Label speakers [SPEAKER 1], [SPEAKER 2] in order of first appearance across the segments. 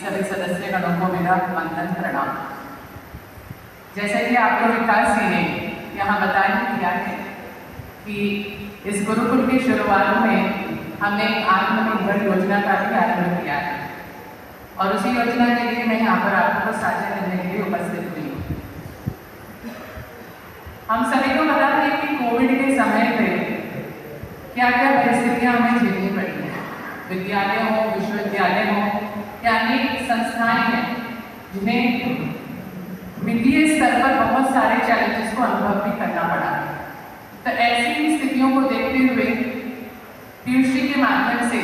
[SPEAKER 1] सभी सदस्यगणों को मेरा वंदन प्रणाम। जैसे कि आपको विकास जी ने यहाँ बताया किया है कि इस गुरुकुल की शुरुआत में हमने आत्मनिर्भर योजना का भी आरंभ किया है और उसी योजना के लिए मैं यहाँ पर आपको साझा करने के लिए उपस्थित हुई हूँ। हम सभी को पता है कि कोविड के समय में क्या क्या परिस्थितियाँ हमें झेलनी पड़ी हैं। विद्यालय हो, विश्वविद्यालय हो या अनेक संस्थाएं हैं जिन्हें वित्तीय स्तर पर बहुत सारे चैलेंजेस को अनुभव भी करना पड़ा है। तो ऐसी स्थितियों को देखते हुए पीयूषी के माध्यम से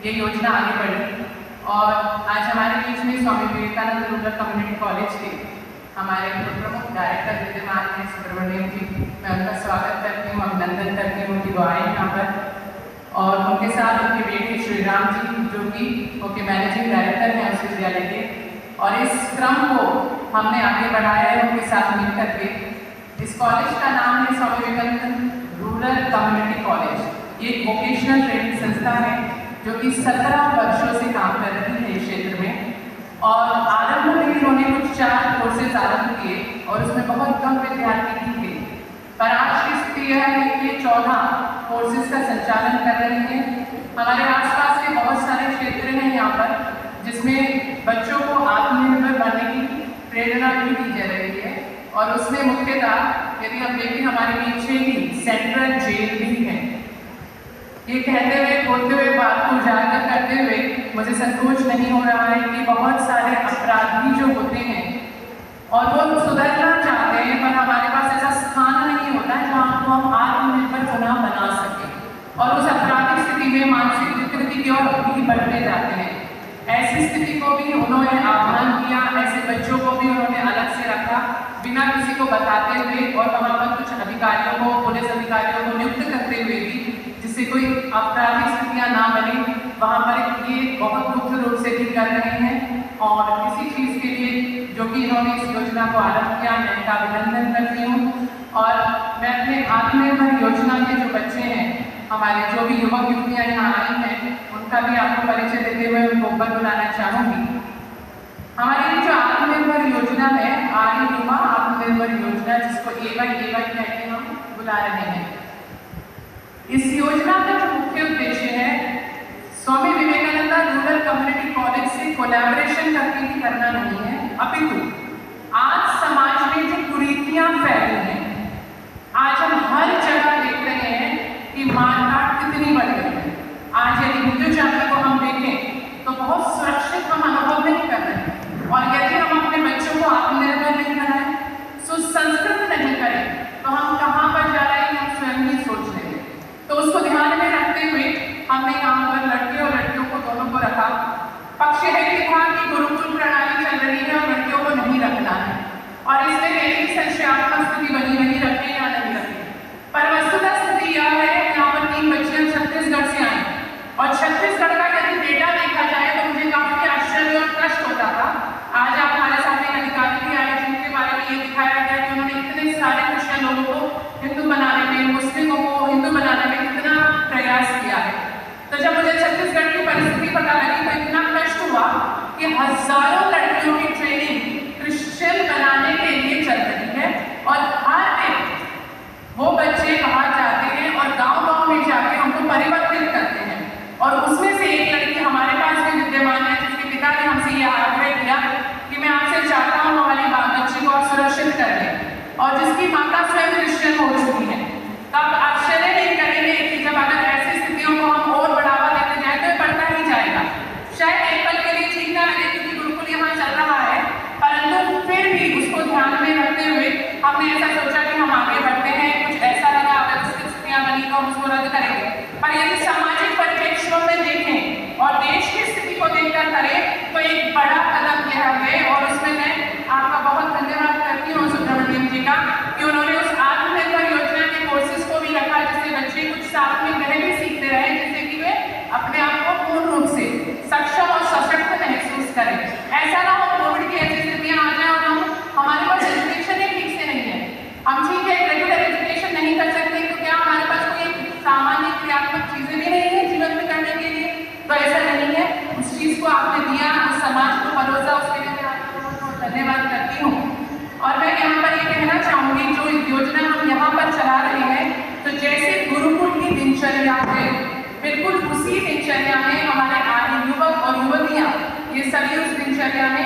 [SPEAKER 1] ये योजना आगे बढ़ी और आज हमारे बीच में Swami Vivekananda rural community college के हमारे प्रमुख डायरेक्टर विद्यमान हैं सुब्रमण्यम जी। मैं उनका स्वागत करती हूँ, अभिनंदन करती हूँ कि वो आए यहाँ पर और उनके साथ उनके बेटे श्रीराम जी जो कि उनके मैनेजिंग डायरेक्टर हैं उस विद्यालय के। और इस क्रम को हमने आगे बढ़ाया है उनके साथ मिल करके। इस कॉलेज का नाम है Swami Vivekananda rural community college. ये एक वोकेशनल ट्रेनिंग संस्था है जो कि 17 वर्षों से काम कर रही है इस क्षेत्र में और आरंभ में इन्होंने कुछ 4 कोर्सेज आरंभ किए और उसमें बहुत कम विद्यार्थी भी थे। पर आज की स्थिति यह है कि 14 कोर्सेज का संचालन कर रहे हैं। हमारे आसपास के बहुत सारे क्षेत्र हैं यहाँ पर जिसमें बच्चों को आत्मनिर्भर बनने की प्रेरणा भी दी जा रही है और उसमें मुख्यतः यदि हम देखें हमारे पीछे ही सेंट्रल जेल भी है। ये कहते हुए बोलते हुए बात को उजागर करते हुए मुझे संकोच नहीं हो रहा है कि बहुत सारे अपराधी जो होते हैं और वो सुधरना चाहते हैं पर हमारे पास ऐसा स्थान नहीं होता है जहाँ को हम आत्मनिर्भर पुनः बना सकें और उस आपराधिक स्थिति में मानसिक विकृति की ओर भी बढ़ते जाते हैं। ऐसी स्थिति को भी उन्होंने आह्वान किया, ऐसे बच्चों को भी उन्होंने अलग से रखा बिना किसी को बताते हुए और वहाँ पर कुछ अधिकारियों को, पुलिस अधिकारियों को नियुक्त करते हुए भी जिससे कोई आपराधिक स्थितियाँ ना बने वहाँ पर ये बहुत मुख्य रूप से भी कर रहे हैं। और इसी चीज़ के लिए जो कि इन्होंने इस योजना को आरंभ किया मैं इनका अभिनंदन करती हूँ। और मैं अपने आत्मनिर्भर योजना के जो बच्चे हैं हमारे जो भी युवक युवतियाँ यहाँ आई हैं उनका भी आपको परिचय देते हुए उनको ऊपर बुलाना चाहूँगी। हमारी जो आत्मनिर्भर योजना है आर्य युवा आत्मनिर्भर योजना जिसको AY कह के हम बुला रहे हैं। इस योजना का जो मुख्य उद्देश्य है Swami Vivekananda rural community college से कोलैबोरेशन करके ही करना नहीं है, अपितु आज समाज में जो कुरीतियां फैली हैं आज हम हर जगह देख रहे हैं कि मारकाट कितनी बढ़ गई है। आज यदि हिंदू जाति को हम देखें तो बहुत सुरक्षित हम अनुभव नहीं कर रहे हैं और यदि हम अपने बच्चों को आत्मनिर्भर नहीं बनाएं, सुसंस्कृत नहीं करें तो हम कहाँ पर जा रहे हैं हम स्वयं ही सोच रहे हैं। तो उसको ध्यान में रखते हुए हमने यहाँ पर लड़के और लड़कियों को दोनों को रखा। पक्ष है कि था कि गुरुकुल प्रणाली चल रही है और लड़कियों को नहीं रखना है और इसमें मेरी संशयात्मक स्थिति बनी नहीं रखें या नहीं रखें। पर वस्तुतः स्थिति यह है यहाँ पर 3 बच्चियां छत्तीसगढ़ से आई और छत्तीसगढ़ का यदि डेटा देखा जाए तो मुझे काफी आश्चर्य और कष्ट होता था। आज आप हमारे सामने एक अधिकारी भी आए जिनके बारे में ये दिखाया गया कि उन्होंने इतने सारे क्रिश्चियन लोगों को हिंदू बनाने में, मुस्लिमों को हिंदू बनाने में कितना प्रयास किया है। तो जब मुझे छत्तीसगढ़ की परिस्थिति पता लगी तो इतना कष्ट हुआ कि हजारों लड़कियों की ट्रेनिंग क्रिश्चियन बनाने के लिए चल रही है और हर दिन वो बच्चे बाहर जाते हैं और गांव-गांव में जाके उनको परिवर्तित करते हैं। और उसमें से एक लड़की हमारे पास भी विद्यमान है जिसके पिता ने हमसे ये आग्रह किया कि मैं आपसे चाहता हूँ हमारी बच्ची को आप सुरक्षित कर लें और जिसकी माता स्वयं क्रिश्चियन हो चुकी है। तब आश्चर्य नहीं करेंगे कि जब अगर ऐसी स्थितियों को हम और बढ़ावा देते जाए तो बढ़ता ही जाएगा। शायद एक पल के लिए ठीक ना लगे क्योंकि गुरुकुल यहाँ चल रहा है, परंतु फिर भी उसको ध्यान में रखते हुए हमने ऐसा सोचा कि हम आगे बढ़ते हैं। कुछ ऐसा लगा अव्यवस्थित स्थितियाँ बनी तो हम उसको रद्द करेंगे, पर यदि सामाजिक परिप्रेक्ष्यों में देखें और देश की स्थिति को देखकर करें तो एक बड़ा कदम यह है और उसमें मैं आपका बहुत धन्यवाद करती हूँ सुब्रमण्यम जी का कि उन्होंने उस आत्मनिर्भर योजना के कोर्सेज को भी रखा जिससे बच्चे कुछ साथ में रह भी सीखते रहे जिससे कि वे अपने आप को पूर्ण रूप से सक्षम और सशक्त महसूस करें। ऐसा ना हो कोविड की ऐसी स्थितियाँ आ जाए और हमारे पास एजुकेशन ही ठीक से नहीं है। हम ठीक है रेगुलर एजुकेशन नहीं कर सकते तो क्या हमारे पास कोई सामान्य क्रियात्मक चीजें भी नहीं है जीवन में करने के लिए? तो ऐसा नहीं है। उस चीज को आपने दिया, उस समाज को उसी दिनचर्या में हमारे आगे युवक और युवतियां ये सभी उस दिनचर्या में